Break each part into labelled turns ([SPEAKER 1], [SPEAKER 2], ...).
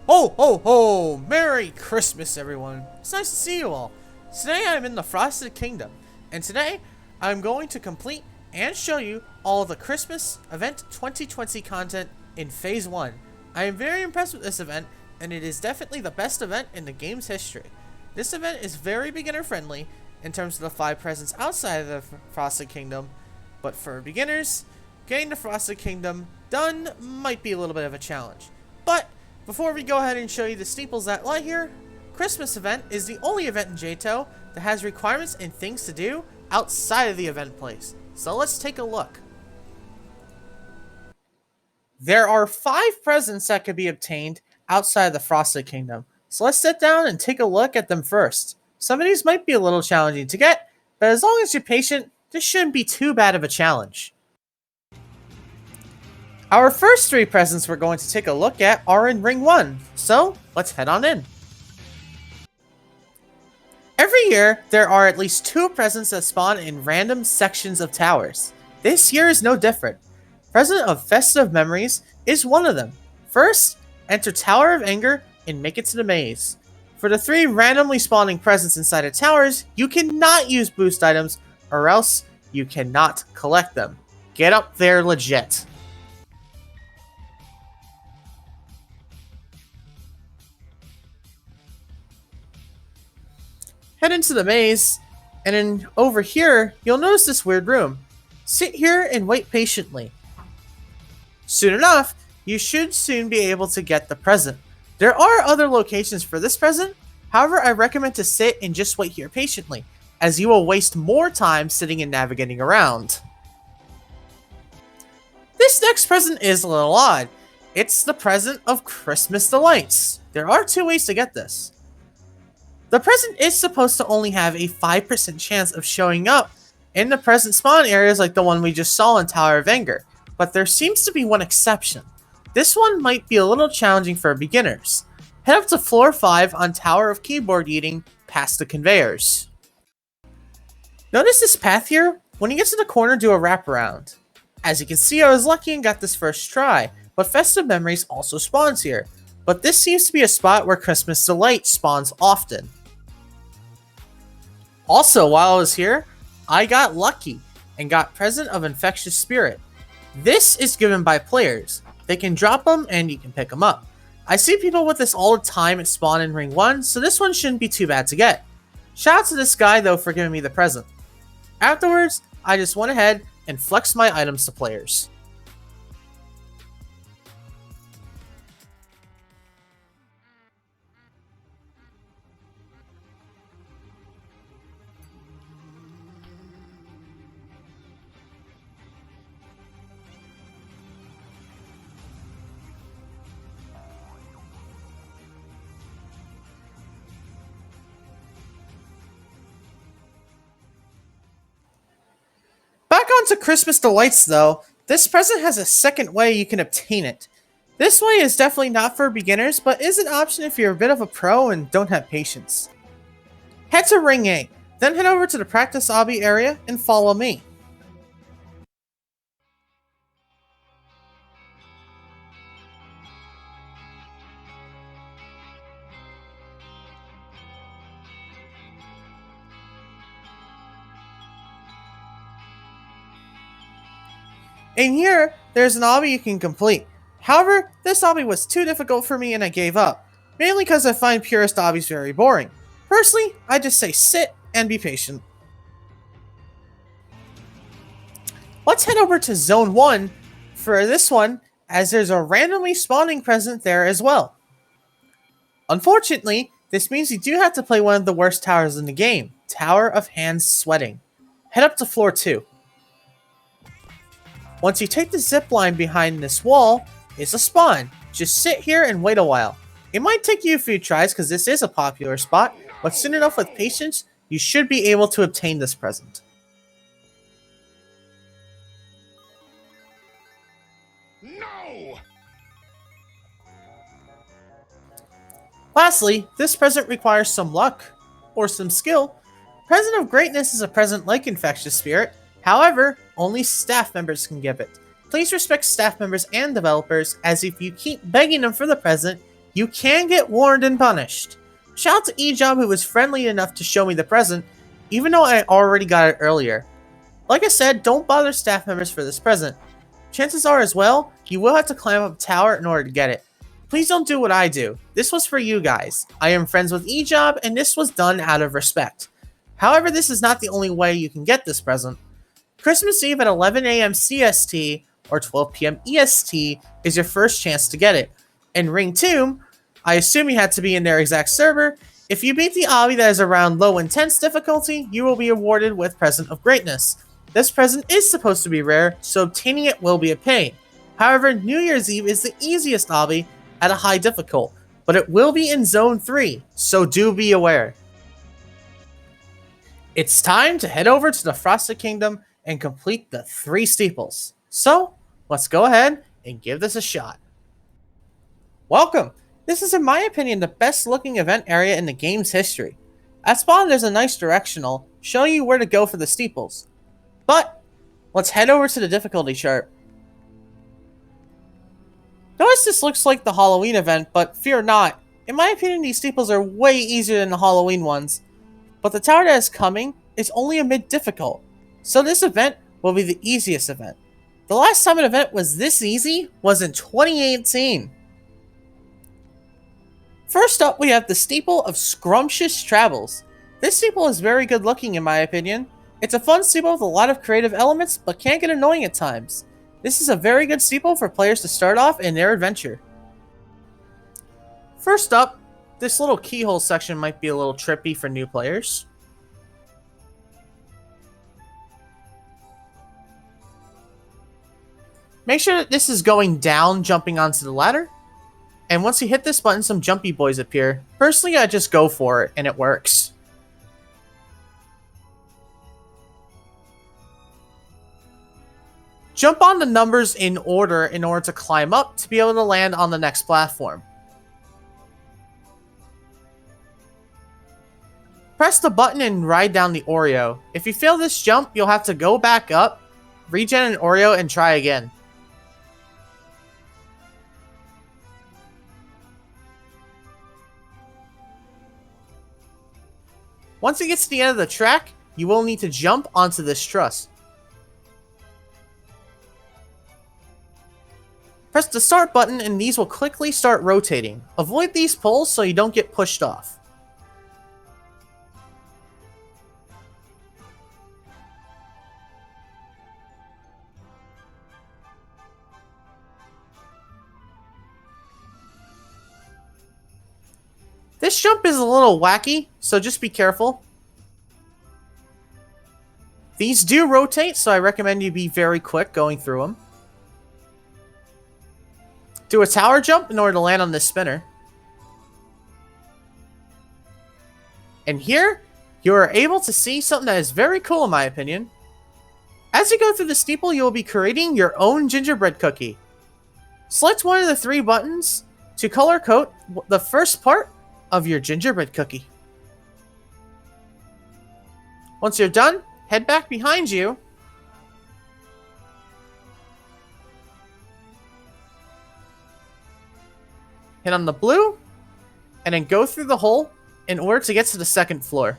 [SPEAKER 1] Ho ho ho! Merry Christmas, everyone! It's nice to see you all. Today I'm in the Frosted Kingdom, and today I'm going to complete and show you all the Christmas Event 2020 content in Phase 1. I am very impressed with this event, and it is definitely the best event in the game's history. This event is very beginner friendly in terms of the 5 presents outside of the Frosted Kingdom, but for beginners, getting the Frosted Kingdom done might be a little bit of a challenge. But before we go ahead and show you the steeples that lie here, Christmas event is the only event in Johto that has requirements and things to do outside of the event place. So let's take a look. There are 5 presents that could be obtained outside of the Frosted Kingdom. So let's sit down and take a look at them first. Some of these might be a little challenging to get, but as long as you're patient, this shouldn't be too bad of a challenge. Our first 3 presents we're going to take a look at are in Ring 1, so let's head on in. Every year, there are at least 2 presents that spawn in random sections of towers. This year is no different. Present of Festive Memories is one of them. First, enter Tower of Anger and make it to the maze. For the 3 randomly spawning presents inside of towers, you cannot use boost items or else you cannot collect them. Get up there legit. Head into the maze, and then over here, you'll notice this weird room. Sit here and wait patiently. Soon enough, you should soon be able to get the present. There are other locations for this present, however I recommend to sit and just wait here patiently, as you will waste more time sitting and navigating around. This next present is a little odd. It's the present of Christmas Delights. There are 2 ways to get this. The present is supposed to only have a 5% chance of showing up in the present spawn areas like the one we just saw in Tower of Anger, but there seems to be one exception. This one might be a little challenging for beginners. Head up to floor 5 on Tower of Keyboard Eating past the conveyors. Notice this path here? When you get to the corner, do a wraparound. As you can see, I was lucky and got this first try, but Festive Memories also spawns here. But this seems to be a spot where Christmas Delight spawns often. Also, while I was here, I got lucky and got Present of Infectious Spirit. This is given by players. They can drop them and you can pick them up. I see people with this all the time at spawn in Ring 1, so this one shouldn't be too bad to get. Shout out to this guy though for giving me the present. Afterwards, I just went ahead and flexed my items to players. Back onto Christmas Delights though, this present has a second way you can obtain it. This way is definitely not for beginners, but is an option if you're a bit of a pro and don't have patience. Head to Ring 8, then head over to the practice obby area and follow me. In here, there's an obby you can complete. However, this obby was too difficult for me and I gave up, mainly because I find purist obbies very boring. Personally, I just say sit and be patient. Let's head over to Zone 1 for this one, as there's a randomly spawning present there as well. Unfortunately, this means you do have to play one of the worst towers in the game, Tower of Hands Sweating. Head up to floor 2. Once you take the zip line behind this wall, is a spawn. Just sit here and wait a while. It might take you a few tries because this is a popular spot, but soon enough with patience, you should be able to obtain this present. No! Lastly, this present requires some luck, or some skill. Present of Greatness is a present like Infectious Spirit, however, only staff members can give it. Please respect staff members and developers, as if you keep begging them for the present, you can get warned and punished. Shout out to Ejob who was friendly enough to show me the present, even though I already got it earlier. Like I said, don't bother staff members for this present. Chances are as well, you will have to climb up a tower in order to get it. Please don't do what I do. This was for you guys. I am friends with Ejob, and this was done out of respect. However, this is not the only way you can get this present. Christmas Eve at 11 AM CST or 12 PM EST is your first chance to get it. In Ring Tomb, I assume you had to be in their exact server. If you beat the obby that is around low intense difficulty, you will be awarded with Present of Greatness. This present is supposed to be rare, so obtaining it will be a pain. However, New Year's Eve is the easiest obby at a high difficult, but it will be in Zone 3, so do be aware. It's time to head over to the Frosted Kingdom and complete the 3 steeples. So, let's go ahead and give this a shot. Welcome! This is in my opinion the best looking event area in the game's history. At spawn there's a nice directional showing you where to go for the steeples. But, let's head over to the difficulty chart. Notice this looks like the Halloween event, but fear not. In my opinion these steeples are way easier than the Halloween ones. But the tower that is coming is only a mid-difficult, so this event will be the easiest event. The last time an event was this easy was in 2018. First up, we have the Steeple of Scrumptious Travels. This steeple is very good looking in my opinion. It's a fun steeple with a lot of creative elements, but can get annoying at times. This is a very good steeple for players to start off in their adventure. First up, this little keyhole section might be a little trippy for new players. Make sure that this is going down, jumping onto the ladder. And once you hit this button, some jumpy boys appear. Personally, I just go for it, and it works. Jump on the numbers in order to climb up to be able to land on the next platform. Press the button and ride down the Oreo. If you fail this jump, you'll have to go back up, regen an Oreo, and try again. Once it gets to the end of the track, you will need to jump onto this truss. Press the start button and these will quickly start rotating. Avoid these poles so you don't get pushed off. This jump is a little wacky, so just be careful. These do rotate, so I recommend you be very quick going through them. Do a tower jump in order to land on this spinner. And here, you are able to see something that is very cool in my opinion. As you go through the steeple, you will be creating your own gingerbread cookie. Select one of the 3 buttons to color code the first part of your gingerbread cookie. Once you're done, head back behind you. Hit on the blue, and then go through the hole in order to get to the second floor.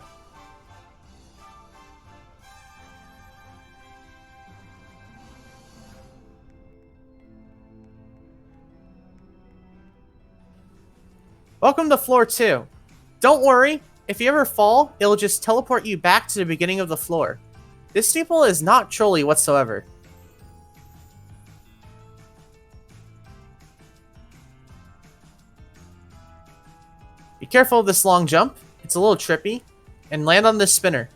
[SPEAKER 1] Welcome to floor 2. Don't worry, if you ever fall, it'll just teleport you back to the beginning of the floor. This steeple is not trolly whatsoever. Be careful of this long jump, it's a little trippy, and land on this spinner.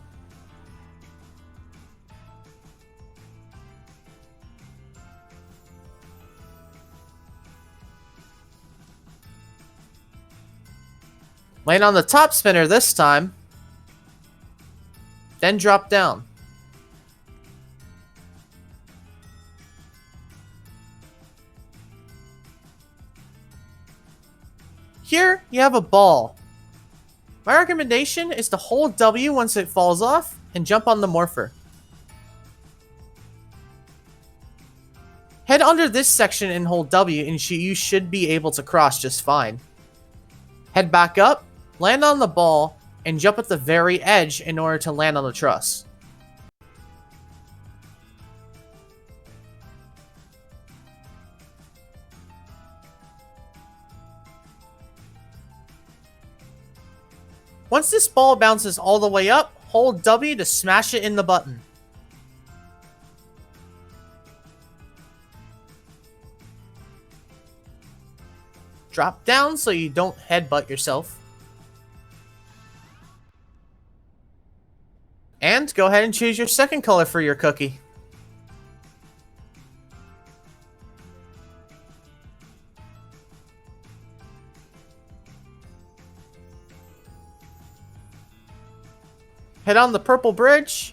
[SPEAKER 1] Land on the top spinner this time, then drop down. Here, you have a ball. My recommendation is to hold W once it falls off and jump on the morpher. Head under this section and hold W and you should be able to cross just fine. Head back up, land on the ball, and jump at the very edge in order to land on the truss. Once this ball bounces all the way up, hold W to smash it in the button. Drop down so you don't headbutt yourself. And go ahead and choose your second color for your cookie. Head on the purple bridge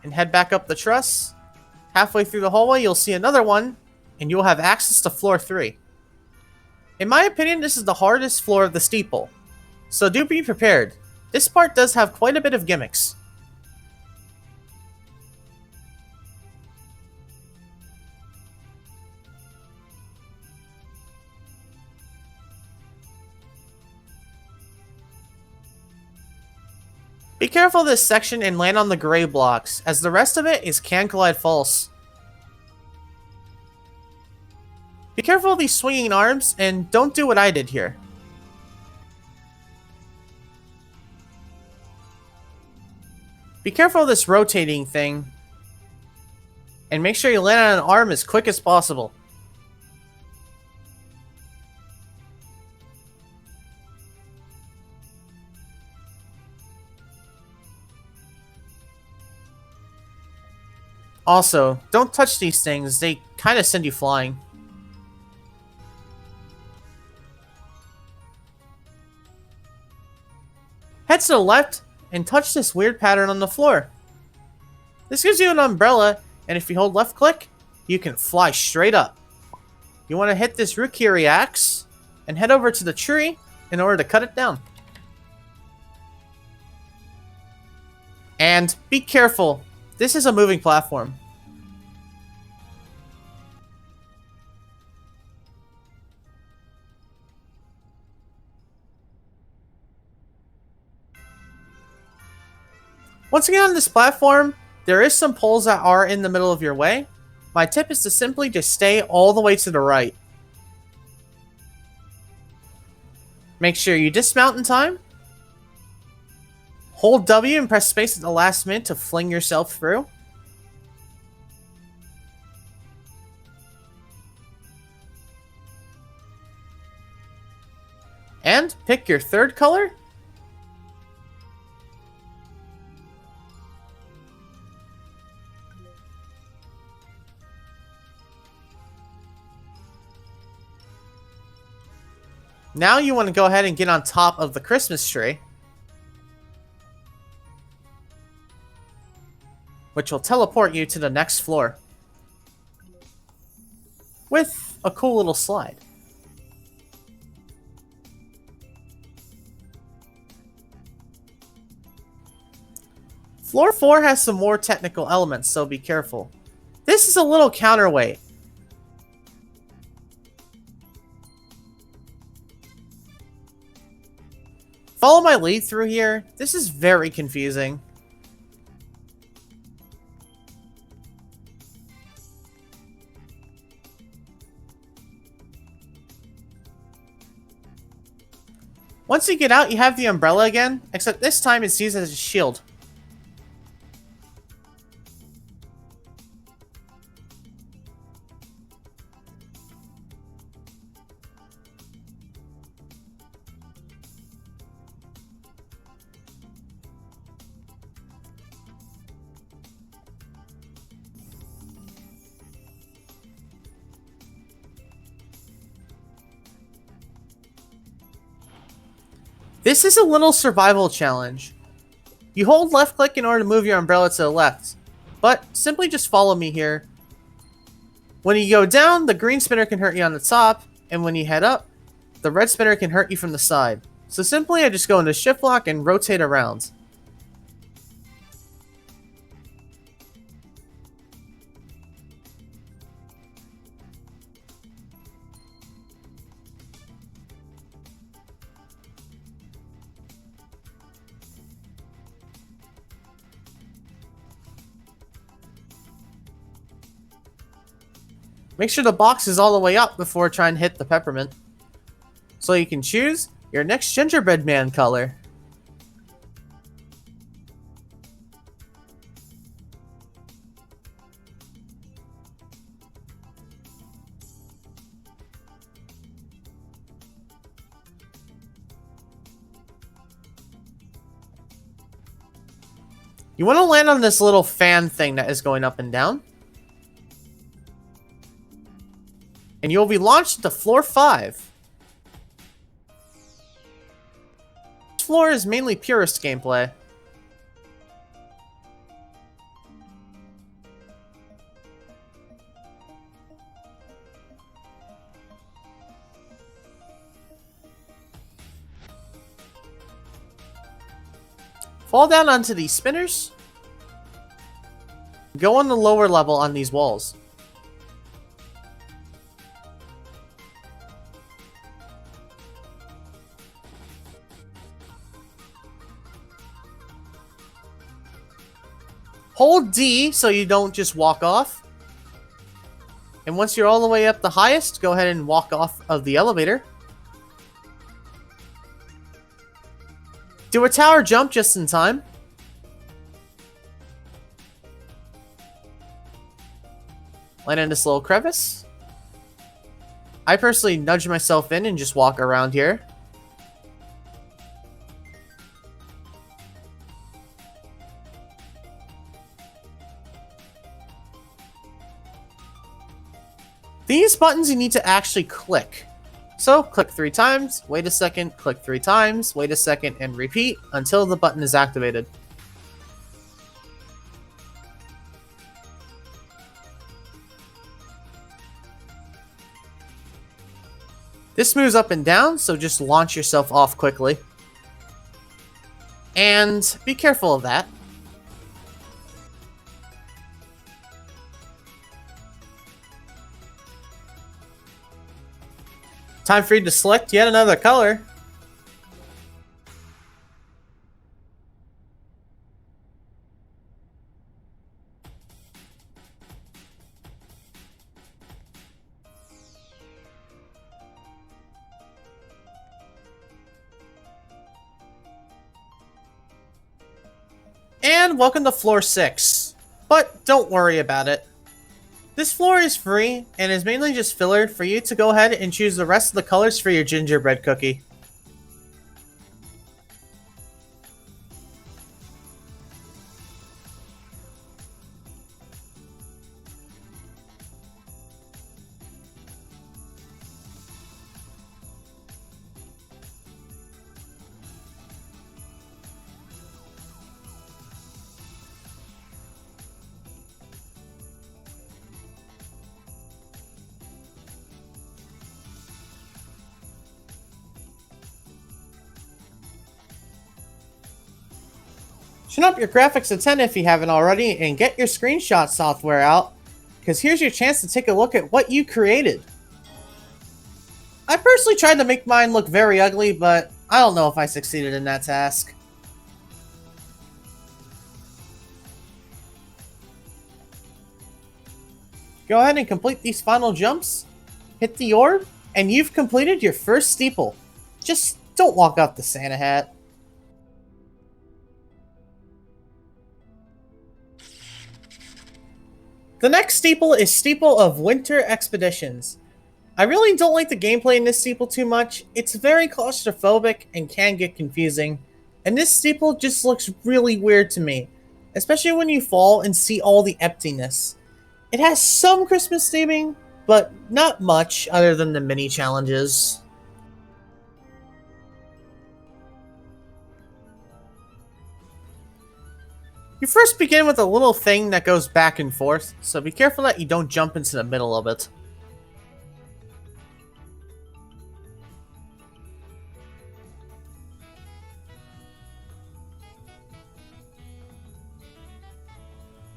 [SPEAKER 1] and head back up the truss. Halfway through the hallway, you'll see another one, and you'll have access to floor 3. In my opinion, this is the hardest floor of the steeple, so do be prepared. This part does have quite a bit of gimmicks. Be careful of this section and land on the gray blocks, as the rest of it is can collide false. Be careful of these swinging arms, and don't do what I did here. Be careful of this rotating thing, and make sure you land on an arm as quick as possible. Also, don't touch these things, they kind of send you flying. Head to the left and touch this weird pattern on the floor. This gives you an umbrella, and if you hold left click, you can fly straight up. You want to hit this Rukiri axe and head over to the tree in order to cut it down. And be careful, this is a moving platform. Once again on this platform, there is some poles that are in the middle of your way. My tip is to simply just stay all the way to the right. Make sure you dismount in time. Hold W and press space at the last minute to fling yourself through. And pick your third color. Now you want to go ahead and get on top of the Christmas tree, which will teleport you to the next floor with a cool little slide. Floor 4 has some more technical elements, so be careful. This is a little counterweight. Follow my lead through here. This is very confusing. Once you get out, you have the umbrella again, except this time it's used as a shield. This is a little survival challenge. You hold left click in order to move your umbrella to the left, but simply just follow me here. When you go down, the green spinner can hurt you on the top, and when you head up, the red spinner can hurt you from the side. So simply I just go into shift lock and rotate around. Make sure the box is all the way up before trying to hit the peppermint. So you can choose your next gingerbread man color. You want to land on this little fan thing that is going up and down. And you'll be launched to floor 5. This floor is mainly purist gameplay. Fall down onto these spinners. Go on the lower level on these walls. Hold D so you don't just walk off. And once you're all the way up the highest, go ahead and walk off of the elevator. Do a tower jump just in time. Land in this little crevice. I personally nudge myself in and just walk around here. These buttons you need to actually click. So, click 3 times, wait a second, click 3 times, wait a second, and repeat until the button is activated. This moves up and down, so just launch yourself off quickly. And be careful of that. Time for you to select yet another color. And welcome to floor 6. But don't worry about it. This floor is free, and is mainly just filler for you to go ahead and choose the rest of the colors for your gingerbread cookie. Tune up your graphics to 10 if you haven't already, and get your screenshot software out, because here's your chance to take a look at what you created. I personally tried to make mine look very ugly, but I don't know if I succeeded in that task. Go ahead and complete these final jumps, hit the orb, and you've completed your first steeple. Just don't walk off the Santa hat. The next steeple is Steeple of Winter Expeditions. I really don't like the gameplay in this steeple too much. It's very claustrophobic and can get confusing. And this steeple just looks really weird to me, especially when you fall and see all the emptiness. It has some Christmas theming, but not much other than the mini challenges. You first begin with a little thing that goes back and forth, so be careful that you don't jump into the middle of it.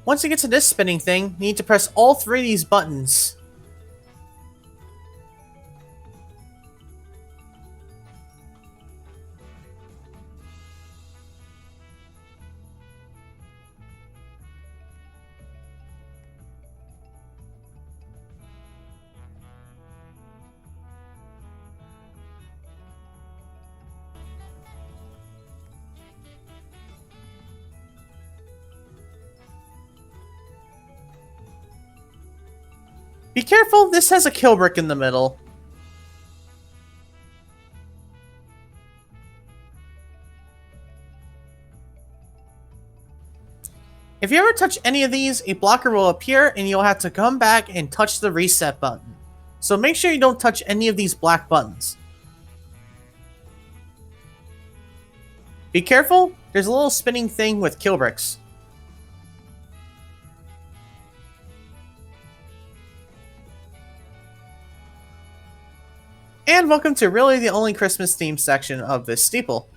[SPEAKER 1] Once you get to this spinning thing, you need to press all 3 of these buttons. Be careful, this has a kill brick in the middle. If you ever touch any of these, a blocker will appear and you'll have to come back and touch the reset button. So make sure you don't touch any of these black buttons. Be careful, there's a little spinning thing with kill bricks. And welcome to really the only Christmas themed section of this steeple.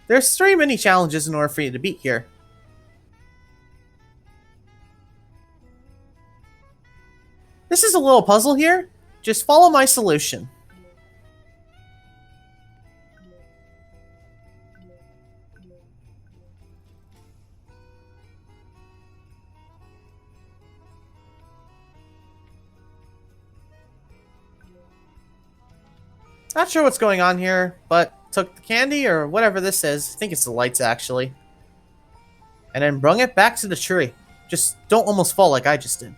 [SPEAKER 1] There's 3 mini challenges in order for you to beat here. This is a little puzzle here. Just follow my solution. Not sure what's going on here, but took the candy or whatever this is. I think it's the lights actually. And then brung it back to the tree. Just don't almost fall like I just did.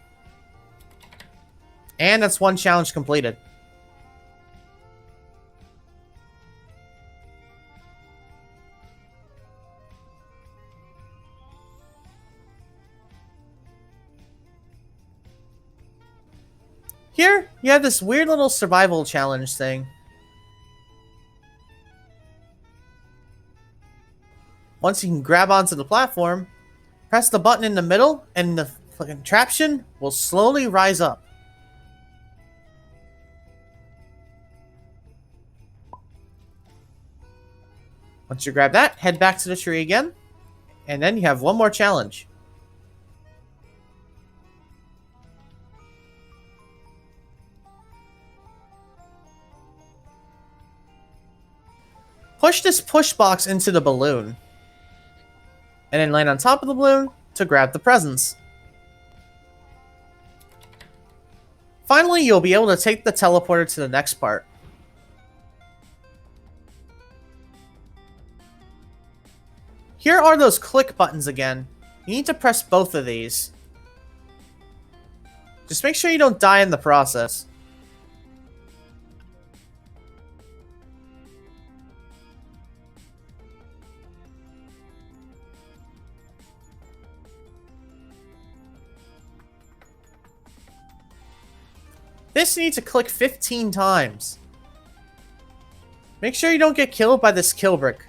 [SPEAKER 1] And that's 1 challenge completed. Here, you have this weird little survival challenge thing. Once you can grab onto the platform, press the button in the middle, and the contraption will slowly rise up. Once you grab that, head back to the tree again, and then you have 1 more challenge. Push this push box into the balloon, and then land on top of the balloon to grab the presents. Finally, you'll be able to take the teleporter to the next part. Here are those click buttons again. You need to press both of these. Just make sure you don't die in the process. This you need to click 15 times. Make sure you don't get killed by this kill brick.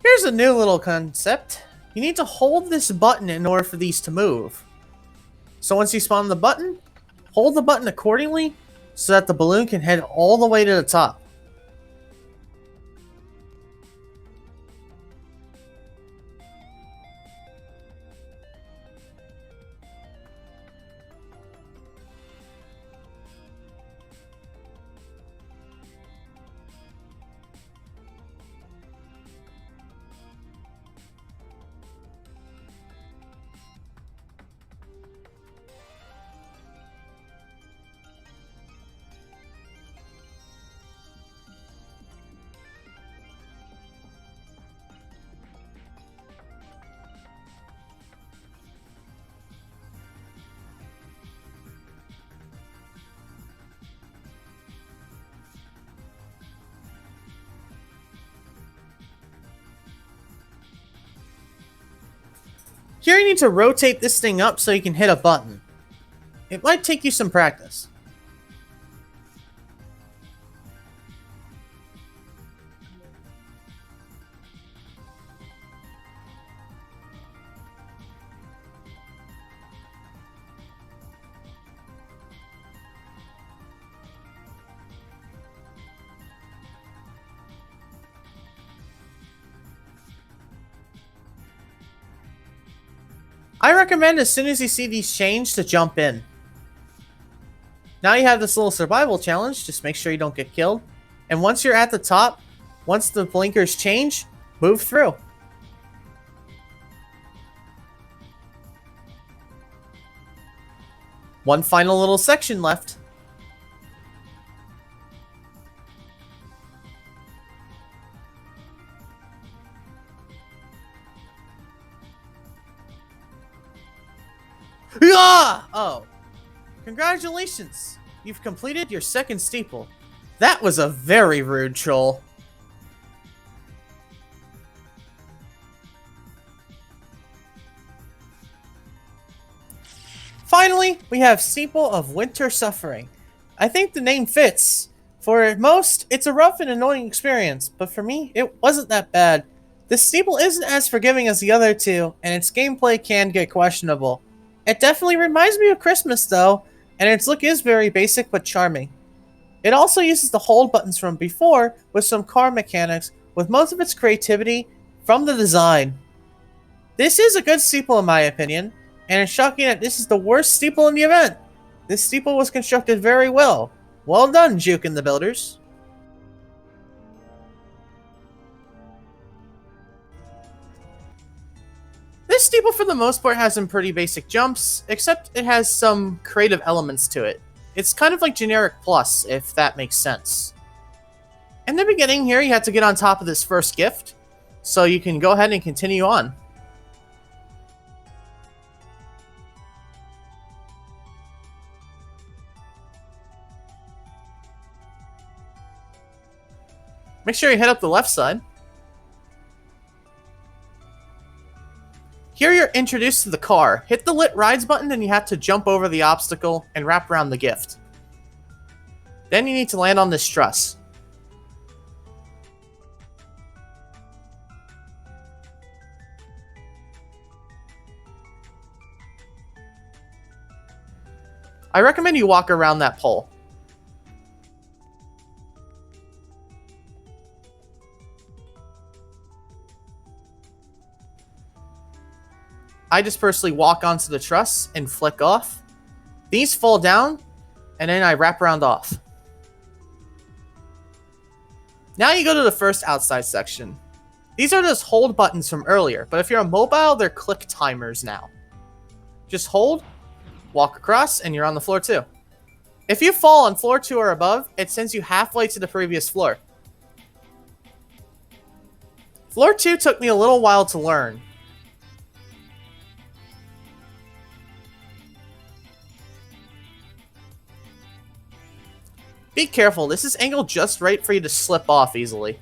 [SPEAKER 1] Here's a new little concept. You need to hold this button in order for these to move. So once you spawn the button, hold the button accordingly so that the balloon can head all the way to the top. Here you need to rotate this thing up so you can hit a button. It might take you some practice. I recommend as soon as you see these change to jump in. Now you have this little survival challenge, just make sure you don't get killed. And once you're at the top, once the blinkers change, move through. One final little section left. Ah! Oh. Congratulations! You've completed your second steeple. That was a very rude troll. Finally, we have Steeple of Winter Suffering. I think the name fits. For most, it's a rough and annoying experience, but for me, it wasn't that bad. This steeple isn't as forgiving as the other two, and its gameplay can get questionable. It definitely reminds me of Christmas though, and its look is very basic but charming. It also uses the hold buttons from before with some car mechanics, with most of its creativity from the design. This is a good steeple in my opinion, and it's shocking that this is the worst steeple in the event. This steeple was constructed very well. Well done, Juke and the builders. This steeple for the most part has some pretty basic jumps, except it has some creative elements to it. It's kind of like generic plus, if that makes sense. In the beginning here, you have to get on top of this first gift, so you can go ahead and continue on. Make sure you head up the left side. Here you're introduced to the car. Hit the lit rides button and you have to jump over the obstacle and wrap around the gift. Then you need to land on this truss. I recommend you walk around that pole. I just personally walk onto the truss and flick off. These fall down, and then I wrap around off. Now you go to the first outside section. These are just hold buttons from earlier, but if you're on mobile, they're click timers now. Just hold, walk across, and you're on the floor 2. If you fall on floor 2 or above, it sends you halfway to the previous floor. Floor 2 took me a little while to learn. Be careful, this is angled just right for you to slip off easily.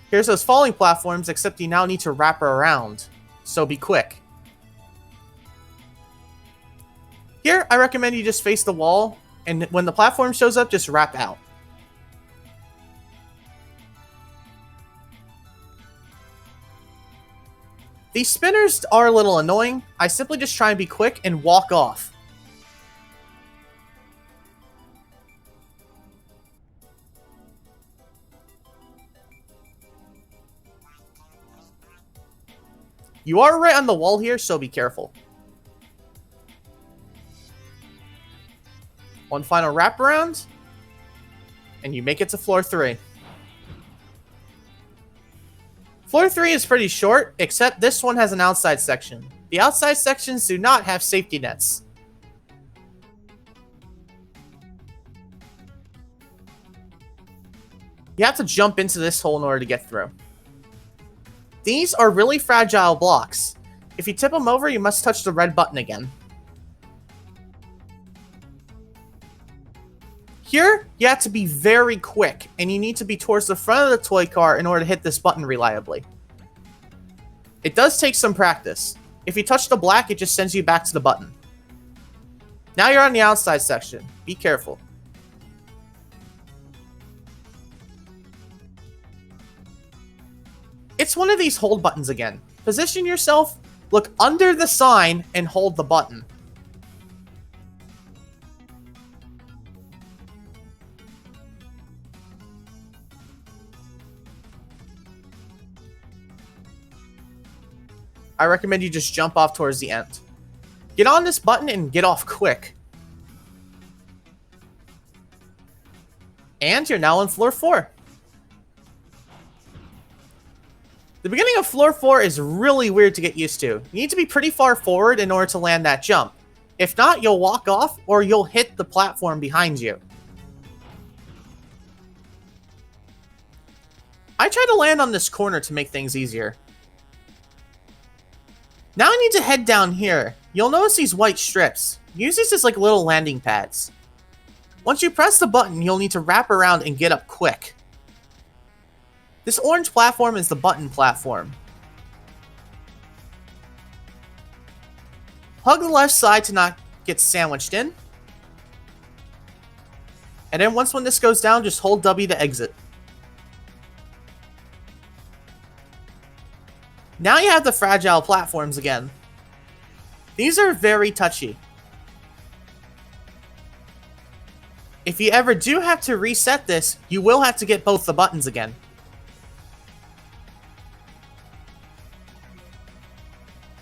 [SPEAKER 1] Here's those falling platforms, except you now need to wrap her around, so be quick. Here, I recommend you just face the wall, and when the platform shows up, just wrap out. These spinners are a little annoying. I simply just try and be quick and walk off. You are right on the wall here, so be careful. One final wraparound, and you make it to floor 3. Floor 3 is pretty short, except this one has an outside section. The outside sections do not have safety nets. You have to jump into this hole in order to get through. These are really fragile blocks. If you tip them over, you must touch the red button again. Here, you have to be very quick, and you need to be towards the front of the toy car in order to hit this button reliably. It does take some practice. If you touch the black, it just sends you back to the button. Now you're on the outside section. Be careful. It's one of these hold buttons again. Position yourself, look under the sign, and hold the button. I recommend you just jump off towards the end. Get on this button and get off quick. And you're now on floor 4. The beginning of floor 4 is really weird to get used to. You need to be pretty far forward in order to land that jump. If not, you'll walk off or you'll hit the platform behind you. I try to land on this corner to make things easier. Now I need to head down here. You'll notice these white strips. Use these as like little landing pads. Once you press the button, you'll need to wrap around and get up quick. This orange platform is the button platform. Hug the left side to not get sandwiched in. And then when this goes down, just hold W to exit. Now you have the fragile platforms again. These are very touchy. If you ever do have to reset this, you will have to get both the buttons again.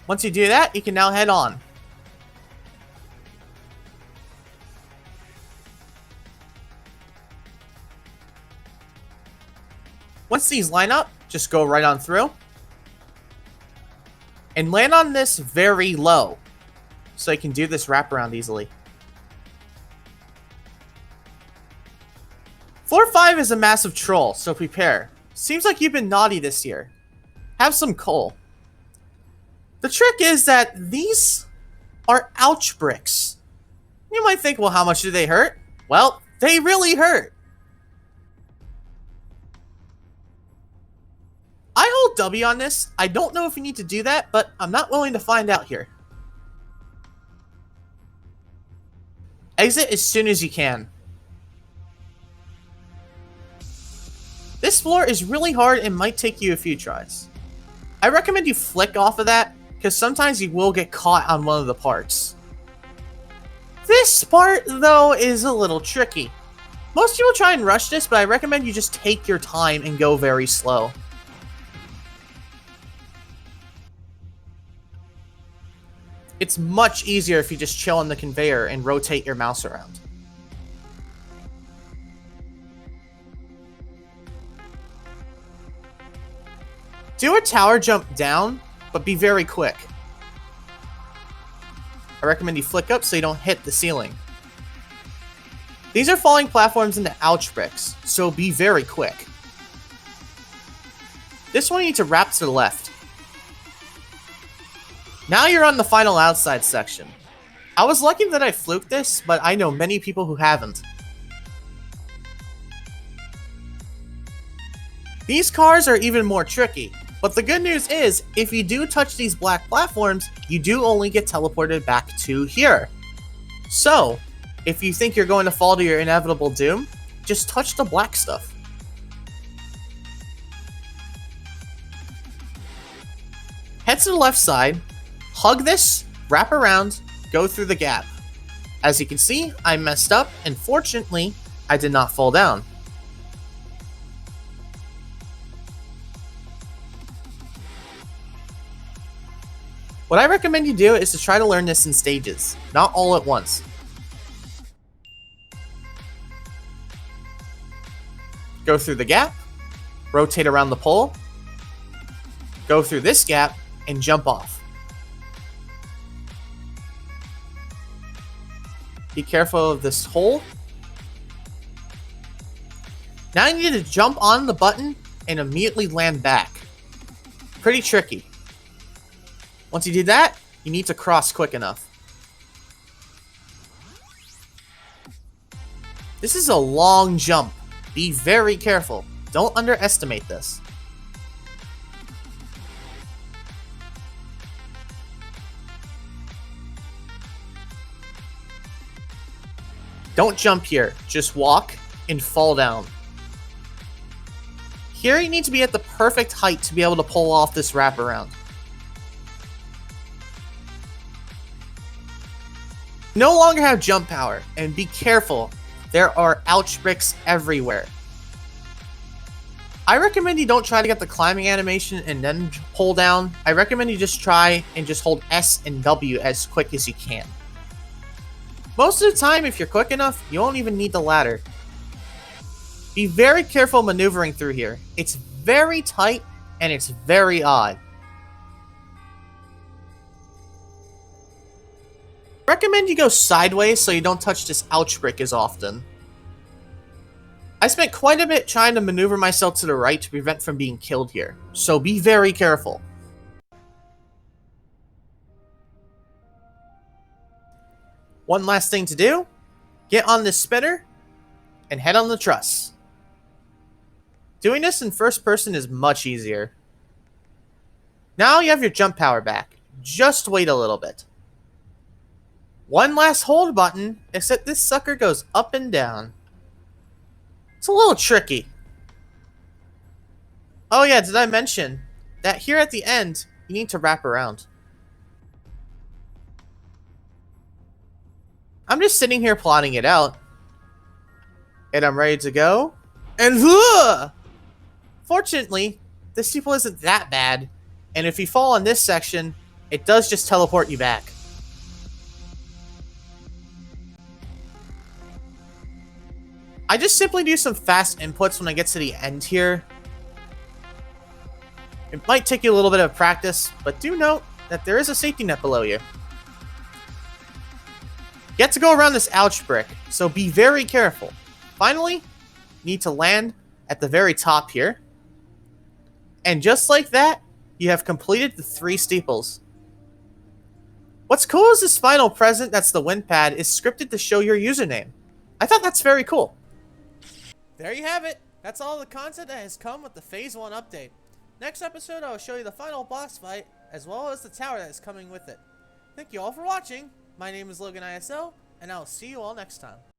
[SPEAKER 1] Once you do that, you can now head on. Once these line up, just go right on through. And land on this very low, so you can do this wraparound easily. Floor 5 is a massive troll, so prepare. Seems like you've been naughty this year. Have some coal. The trick is that these are ouch bricks. You might think, well, how much do they hurt? Well, they really hurt. I hold W on this. I don't know if you need to do that, but I'm not willing to find out here. Exit as soon as you can. This floor is really hard and might take you a few tries. I recommend you flick off of that, because sometimes you will get caught on one of the parts. This part, though, is a little tricky. Most people try and rush this, but I recommend you just take your time and go very slow. It's much easier if you just chill on the conveyor and rotate your mouse around. Do a tower jump down, but be very quick. I recommend you flick up so you don't hit the ceiling. These are falling platforms into ouch bricks, so be very quick. This one you need to wrap to the left. Now you're on the final outside section. I was lucky that I fluked this, but I know many people who haven't. These cars are even more tricky, but the good news is, if you do touch these black platforms, you do only get teleported back to here. So, if you think you're going to fall to your inevitable doom, just touch the black stuff. Head to the left side, hug this, wrap around, go through the gap. As you can see, I messed up, and fortunately, I did not fall down. What I recommend you do is to try to learn this in stages, not all at once. Go through the gap, rotate around the pole, go through this gap, and jump off. Be careful of this hole. Now you need to jump on the button and immediately land back. Pretty tricky. Once you do that, you need to cross quick enough. This is a long jump. Be very careful. Don't underestimate this. Don't jump here. Just walk and fall down. Here you need to be at the perfect height to be able to pull off this wraparound. No longer have jump power, and be careful, there are ouch bricks everywhere. I recommend you don't try to get the climbing animation and then pull down. I recommend you just try and just hold S and W as quick as you can. Most of the time, if you're quick enough, you won't even need the ladder. Be very careful maneuvering through here. It's very tight, and it's very odd. Recommend you go sideways so you don't touch this ouch brick as often. I spent quite a bit trying to maneuver myself to the right to prevent from being killed here, so be very careful. One last thing to do, get on this spinner and head on the truss. Doing this in first person is much easier. Now you have your jump power back. Just wait a little bit. One last hold button, except this sucker goes up and down. It's a little tricky. Oh yeah, did I mention that here at the end, you need to wrap around. I'm just sitting here plotting it out. And I'm ready to go. And fortunately, this steeple isn't that bad. And if you fall on this section, it does just teleport you back. I just simply do some fast inputs when I get to the end here. It might take you a little bit of practice, but do note that there is a safety net below you. You get to go around this ouch brick, so be very careful. Finally, you need to land at the very top here. And just like that, you have completed the 3 steeples. What's cool is this final present, that's the wind pad, is scripted to show your username. I thought that's very cool. There you have it. That's all the content that has come with the Phase 1 update. Next episode, I will show you the final boss fight, as well as the tower that is coming with it. Thank you all for watching. My name is Logan ISO, and I will see you all next time.